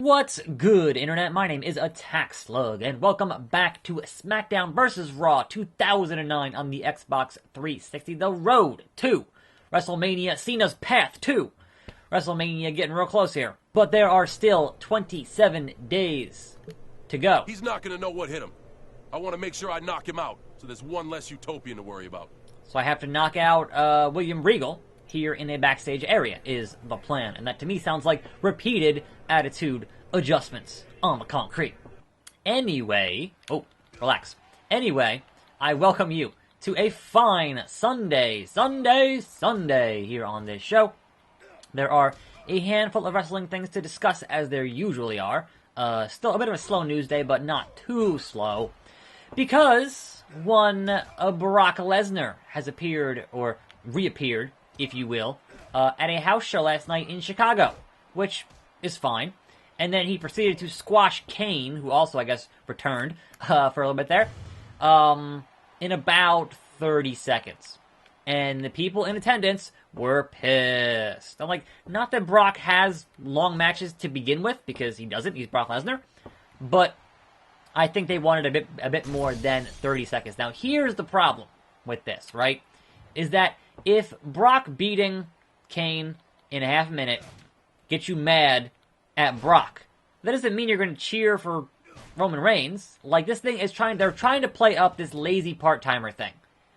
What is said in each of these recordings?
What's good, Internet? My name is Attack Slug, and welcome back to SmackDown vs. Raw 2009 on the Xbox 360. The road to WrestleMania, Cena's path to WrestleMania, getting real close here. But there are still 27 days to go. He's not going to know what hit him. I want to make sure I knock him out, so there's one less Utopian to worry about. So I have to knock out William Regal here in a backstage area is the plan. And that to me sounds like repeated attitude adjustments on the concrete. Anyway, relax. Anyway, I welcome you to a fine Sunday here on this show. There are a handful of wrestling things to discuss, as there usually are. Still a bit of a slow news day, but not too slow. Because one Brock Lesnar has appeared, or reappeared, if you will, at a house show last night in Chicago, which is fine. And then he proceeded to squash Kane, who also, I guess, returned for a little bit there, in about 30 seconds. And the people in attendance were pissed. I'm like, not that Brock has long matches to begin with, because he doesn't, he's Brock Lesnar, but I think they wanted a bit more than 30 seconds. Now, here's the problem with this, right? Is that if Brock beating Kane in a half minute gets you mad at Brock, that doesn't mean you're going to cheer for Roman Reigns. Like, this thing is they're trying to play up this lazy part-timer thing,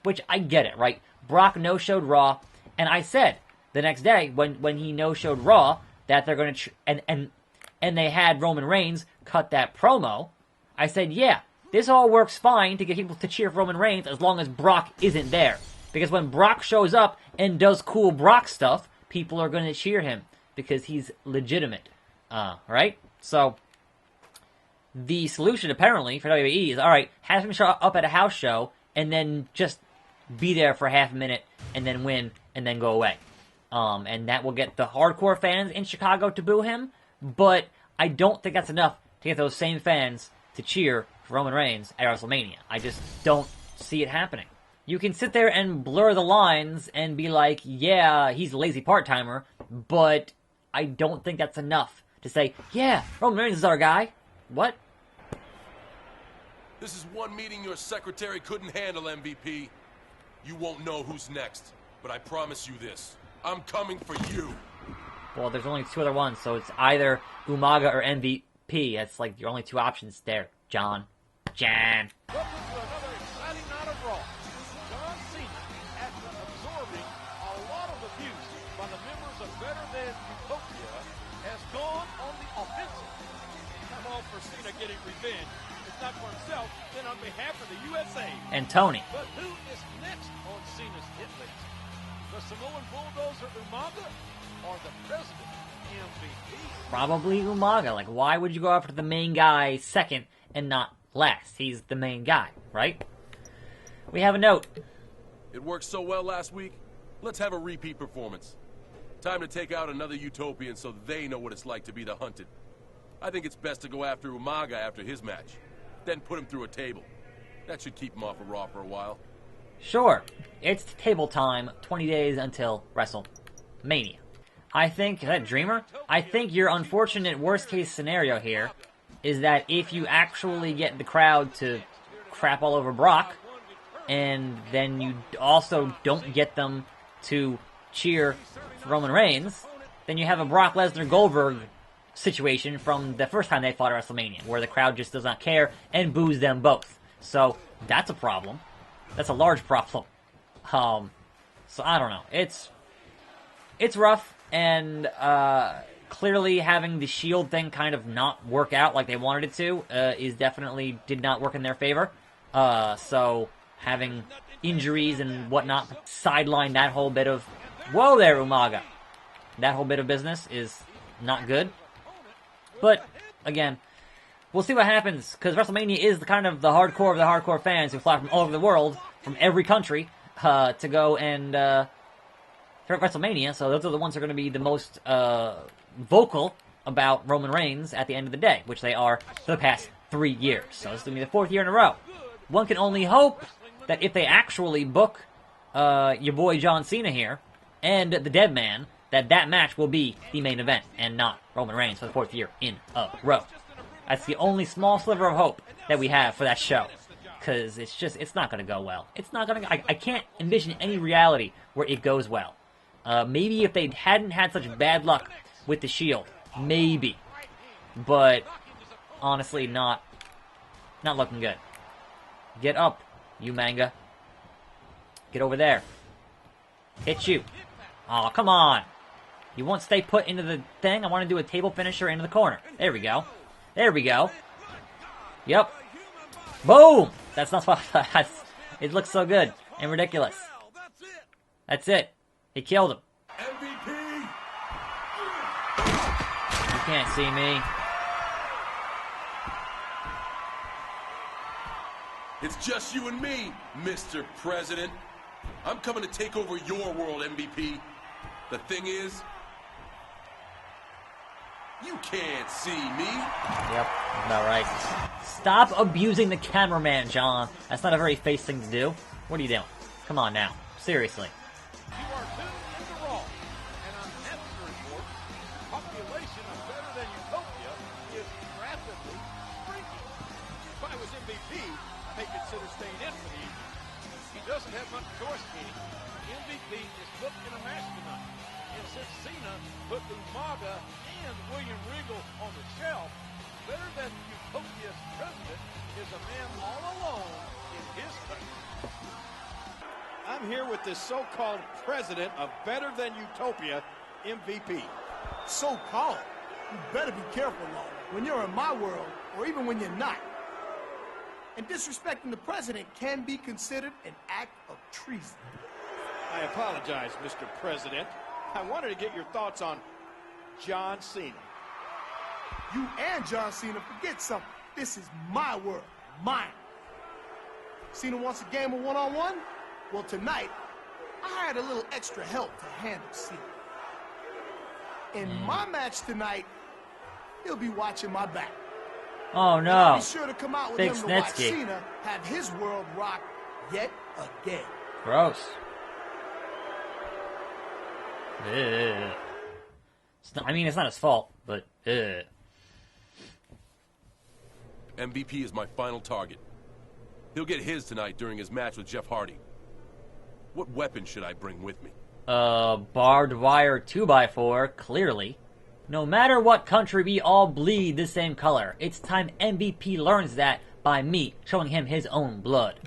which I get it, right? Brock no-showed Raw, and I said the next day when he no-showed Raw that they're going to and they had Roman Reigns cut that promo. I said, yeah, this all works fine to get people to cheer for Roman Reigns as long as Brock isn't there. Because when Brock shows up and does cool Brock stuff, people are going to cheer him because he's legitimate, right? So the solution apparently for WWE is, all right, have him show up at a house show and then just be there for half a minute and then win and then go away. And that will get the hardcore fans in Chicago to boo him, but I don't think that's enough to get those same fans to cheer for Roman Reigns at WrestleMania. I just don't see it happening. You can sit there and blur the lines and be like, yeah, he's a lazy part-timer, but I don't think that's enough to say, yeah, Roman Reigns is our guy. What? This is one meeting your secretary couldn't handle, MVP. You won't know who's next, but I promise you this. I'm coming for you. Well, there's only two other ones, so it's either Umaga or MVP. That's like your only two options there, John. Welcome to another exciting night of Raw. John Cena, after absorbing a lot of abuse by the members of Better Than Utopia, has gone on the offensive. I'm all for Cena getting revenge. If not for himself, then on behalf of the USA. And Tony. But who is next on Cena's hit list? The Samoan Bulldozer Umaga or the President MVP? Probably Umaga. Like, why would you go after the main guy second and not last? He's the main guy, right? We have a note. It worked so well last week. Let's have a repeat performance. Time to take out another Utopian so they know what it's like to be the hunted. I think it's best to go after Umaga after his match, then put him through a table. That should keep him off of Raw for a while. Sure. It's table time, 20 days until WrestleMania. I think, is that Dreamer? I think your unfortunate worst-case scenario here is that if you actually get the crowd to crap all over Brock, and then you also don't get them to cheer for Roman Reigns, then you have a Brock Lesnar-Goldberg situation from the first time they fought at WrestleMania, where the crowd just does not care and boos them both. So that's a problem. That's a large problem. So I don't know. It's rough, and clearly having the Shield thing kind of not work out like they wanted it to is definitely did not work in their favor. So having injuries and whatnot sideline that whole bit of, whoa there, Umaga. That whole bit of business is not good. But, again, we'll see what happens, because WrestleMania is the kind of the hardcore of the hardcore fans who fly from all over the world, from every country, to go and for WrestleMania. So those are the ones who are going to be the most vocal about Roman Reigns at the end of the day, which they are for the past 3 years. So this is going to be the 4th year in a row. One can only hope that if they actually book your boy John Cena here, and the Dead Man, that match will be the main event and not Roman Reigns for the 4th year in a row. That's the only small sliver of hope that we have for that show. Because it's not going to go well. It's not going to. I can't envision any reality where it goes well. Maybe if they hadn't had such bad luck with the Shield, maybe. But honestly, not looking good. Get up, you manga. Get over there. Hit you. Oh, come on. You won't stay put into the thing? I want to do a table finisher into the corner. There we go. There we go. Yep. Boom! That's not what it looks so good and ridiculous. That's it. He killed him. MVP! You can't see me. It's just you and me, Mr. President. I'm coming to take over your world, MVP. The thing is, you can't see me. Yep, about right. Stop abusing the cameraman, John. That's not a very face thing to do. What are you doing? Come on now. Seriously. You are tuned into Raw, and I'm happy to report the population of Better Than Utopia is rapidly shrinking. If I was MVP, I may consider staying in for the evening. He doesn't have much choice, King. MVP is booked in a match tonight, and since Cena put Umaga and William Regal on the shelf, Better Than Utopia's president is a man all alone in his country. I'm here with this so-called president of Better Than Utopia, MVP. So-called? You better be careful, Law, when you're in my world, or even when you're not. And disrespecting the president can be considered an act of treason. I apologize, Mr. President. I wanted to get your thoughts on John Cena. You and John Cena forget something. This is my world, mine. Cena wants a game of one-on-one? Well, tonight, I hired a little extra help to handle Cena. In my match tonight, he'll be watching my back. Oh And I'll no. be sure to come out with Big him to watch Snitsky. Cena have his world rocked yet again. Gross. Ugh. I mean, it's not his fault, but ugh. MVP is my final target. He'll get his tonight during his match with Jeff Hardy. What weapon should I bring with me? Barbed wire 2x4, clearly. No matter what country, we all bleed the same color. It's time MVP learns that by me showing him his own blood.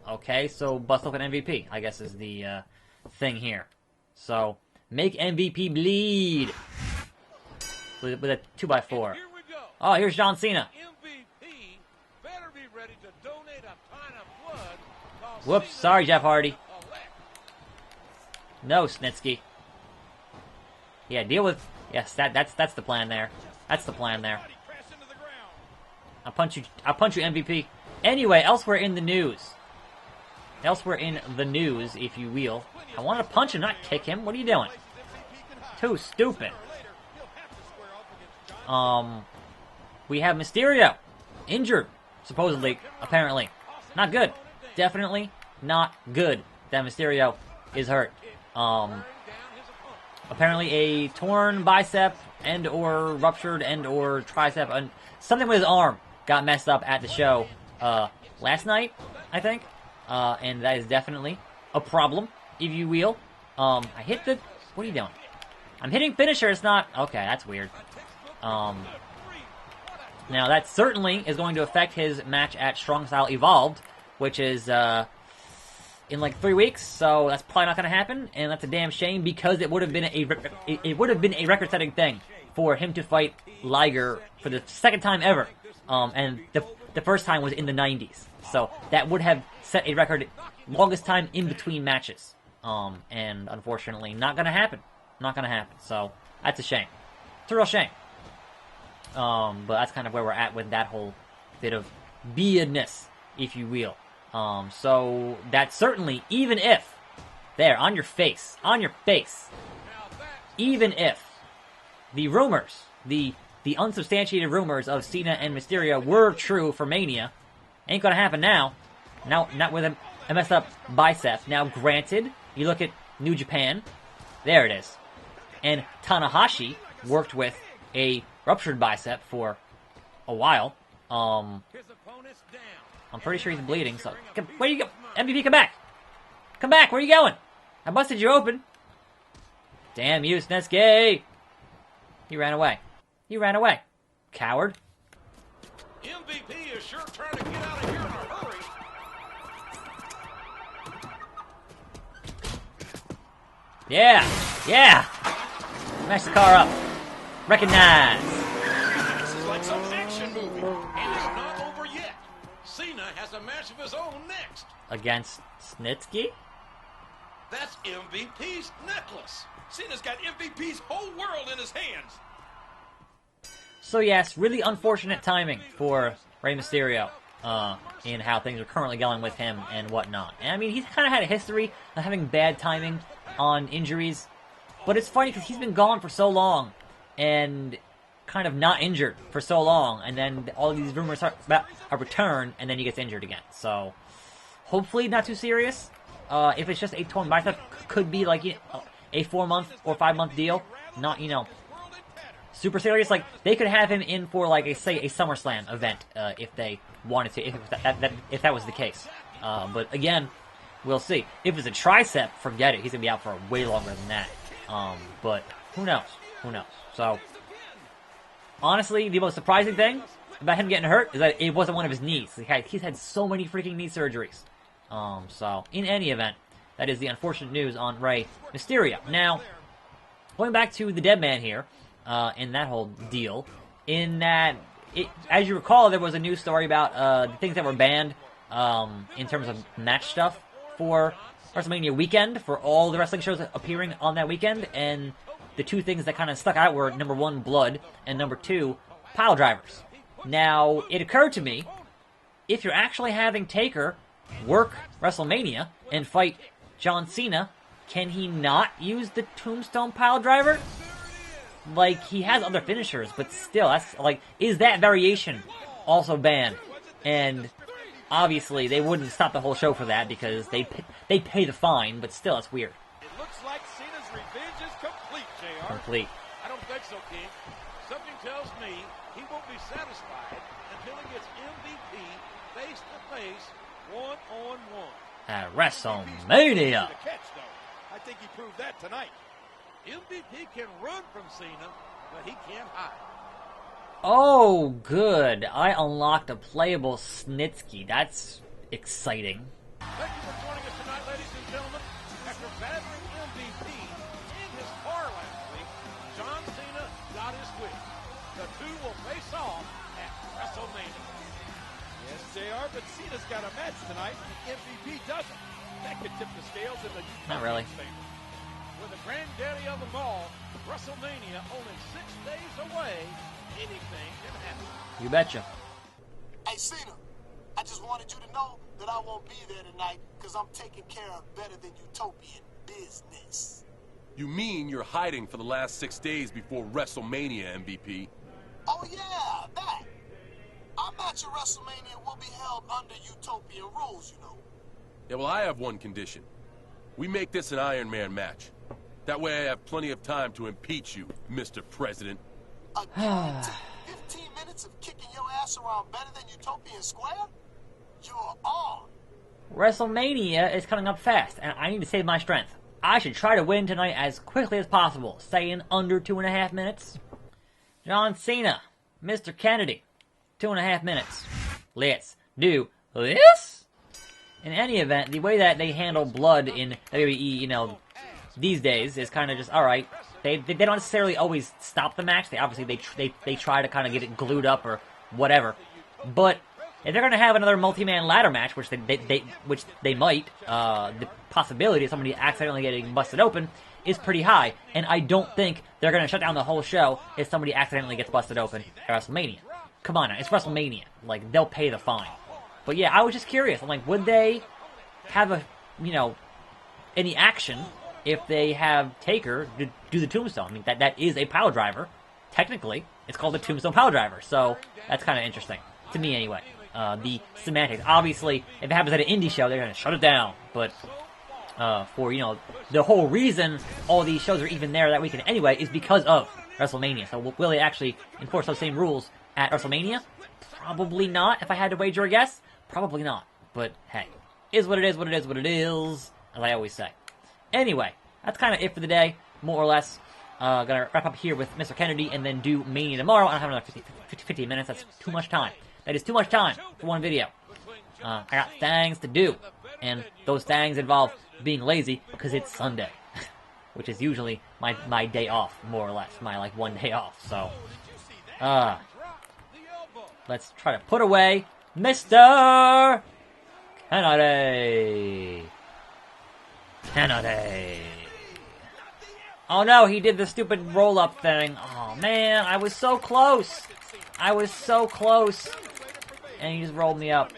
Okay, so bust open MVP, I guess is the thing here. So, make MVP bleed with a 2x4. Here we go. Oh, here's John Cena. MVP better be ready to donate a pint of blood. 'Cause Whoops, Cena sorry, Jeff Hardy. elect. No, Snitsky. Yeah, deal with... Yes, that's the plan there. That's the plan there. Body crash into the ground. I'll punch you, MVP. Anyway, elsewhere in the news. Elsewhere in the news, if you will. I wanted to punch him, not kick him. What are you doing? Too stupid. We have Mysterio. Injured, supposedly, apparently. Not good. Definitely not good that Mysterio is hurt. Apparently a torn bicep and or ruptured and or tricep and something with his arm got messed up at the show last night, I think. And that is definitely a problem, if you will. I hit the... What are you doing? I'm hitting finisher, it's not... Okay, that's weird. Now that certainly is going to affect his match at Strong Style Evolved, which is in like 3 weeks, so that's probably not going to happen, and that's a damn shame because it would have been a record-setting thing for him to fight Liger for the second time ever, and the first time was in the 90s, so that would have set a record longest time in between matches, and unfortunately not going to happen, so that's a shame. It's a real shame. But that's kind of where we're at with that whole bit of beardness, if you will. So that certainly, even if, there, on your face, even if the rumors, the unsubstantiated rumors of Cena and Mysterio were true for Mania, ain't gonna happen now. Now, not with a messed up bicep. Now, granted, you look at New Japan, there it is. And Tanahashi worked with a ruptured bicep for a while. I'm pretty sure he's bleeding, so... Where you go? MVP, come back! Come back, where are you going? I busted you open. Damn you, Snetsky! He ran away. He ran away. Coward. MVP is sure trying to get out of here in a hurry. Yeah! Yeah! Smash the car up. Recognize. This is like some action movie, and it's not over yet. Cena has a match of his own next. Against Snitsky? That's MVP's necklace. Cena's got MVP's whole world in his hands. So yes, really unfortunate timing for Rey Mysterio in how things are currently going with him and whatnot. And I mean, he's kind of had a history of having bad timing on injuries. But it's funny because he's been gone for so long and kind of not injured for so long. And then all these rumors are about a return, and then he gets injured again. So hopefully not too serious. If it's just a torn bicep, could be like a 4-month or 5-month deal. Not, super serious. Like, they could have him in for, like, say, a SummerSlam event, if they wanted to, if that was the case. But again, we'll see. If it's a tricep, forget it. He's gonna be out for way longer than that. But who knows? Who knows? So, honestly, the most surprising thing about him getting hurt is that it wasn't one of his knees. He's had so many freaking knee surgeries. So, in any event, that is the unfortunate news on Rey Mysterio. Now, going back to the Dead Man here, in that whole deal, in that, as you recall, there was a news story about the things that were banned in terms of match stuff for WrestleMania weekend, for all the wrestling shows appearing on that weekend, and the two things that kind of stuck out were, number one, blood, and number two, pile drivers. Now, it occurred to me, if you're actually having Taker work WrestleMania and fight John Cena, can he not use the Tombstone pile driver? Like, he has other finishers, but still, that's, like, is that variation also banned? And obviously, they wouldn't stop the whole show for that because they pay the fine, but still, it's weird. It looks like Cena's revenge is complete, JR. Complete. I don't think so, King. Something tells me he won't be satisfied until he gets MVP face-to-face, one-on-one. At WrestleMania. I think he proved that tonight. MVP can run from Cena, but he can't hide. Oh, good. I unlocked a playable Snitsky. That's exciting. Thank you for joining us tonight, ladies and gentlemen. After battering MVP in his car last week, John Cena got his wish. The two will face off at WrestleMania. Yes, JR, but Cena's got a match tonight, and MVP doesn't. That could tip the scales in the Not really. favor. With the granddaddy of them all, WrestleMania only 6 days away, anything can happen. You betcha. Hey, Cena, I just wanted you to know that I won't be there tonight because I'm taking care of better than utopian business. You mean you're hiding for the last 6 days before WrestleMania, MVP? Oh, yeah, that. Our match at WrestleMania will be held under utopian rules, you know. Yeah, well, I have one condition. We make this an Iron Man match. That way I have plenty of time to impeach you, Mr. President. A guaranteed 15 minutes of kicking your ass around better than Utopian Square? You're on. WrestleMania is coming up fast, and I need to save my strength. I should try to win tonight as quickly as possible, say in under 2.5 minutes. John Cena, Mr. Kennedy, 2.5 minutes. Let's do this. In any event, the way that they handle blood in WWE, these days is kind of just, alright. They don't necessarily always stop the match. They obviously they try to kind of get it glued up or whatever. But if they're going to have another multi-man ladder match, which they might, the possibility of somebody accidentally getting busted open is pretty high. And I don't think they're going to shut down the whole show if somebody accidentally gets busted open at WrestleMania. Come on now, it's WrestleMania. Like, they'll pay the fine. But yeah, I was just curious. I'm like, would they have any action if they have Taker do the Tombstone? I mean, that is a pile driver. Technically, it's called the Tombstone pile driver. So that's kind of interesting. To me, anyway. The semantics. Obviously, if it happens at an indie show, they're going to shut it down. But For, you know, the whole reason all these shows are even there that weekend anyway is because of WrestleMania. So will they actually enforce those same rules at WrestleMania? Probably not, if I had to wager a guess. Probably not. But, hey, is what it is, what it is, what it is, as I always say. Anyway, that's kind of it for the day, more or less. Gonna wrap up here with Mr. Kennedy and then do Mania tomorrow. I don't have another 15 minutes. That's too much time. That is too much time for one video. I got things to do. And those things involve being lazy because it's Sunday. Which is usually my day off, more or less. My, like, one day off. So, let's try to put away Mr. Kennedy. Kennedy. Oh no, he did the stupid roll-up thing. Oh man, I was so close. I was so close. And he just rolled me up.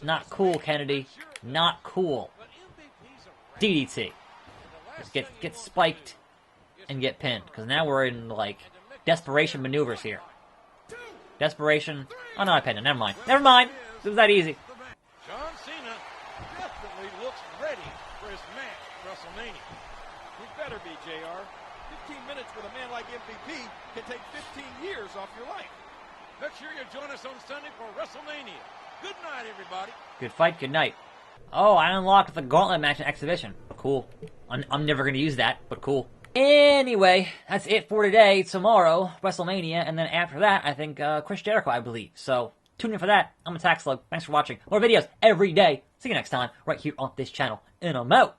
Not cool, Kennedy. Not cool. DDT. Just get spiked and get pinned. Because now we're in, like, desperation maneuvers here. Desperation. Oh no, I pinned him. Never mind. Never mind. It was that easy. John Cena definitely looks ready for his match at WrestleMania. He better be, JR. 15 minutes with a man like MVP can take 15 years off your life. Make sure you join us on Sunday for WrestleMania. Good night, everybody. Good fight, good night. Oh, I unlocked the gauntlet match in Exhibition. Cool. I'm never going to use that, but cool. Anyway, that's it for today. Tomorrow, WrestleMania, and then after that, I think Chris Jericho, I believe. So, tune in for that. I'm Attack Slug. Thanks for watching. More videos every day. See you next time, right here on this channel. And I'm out.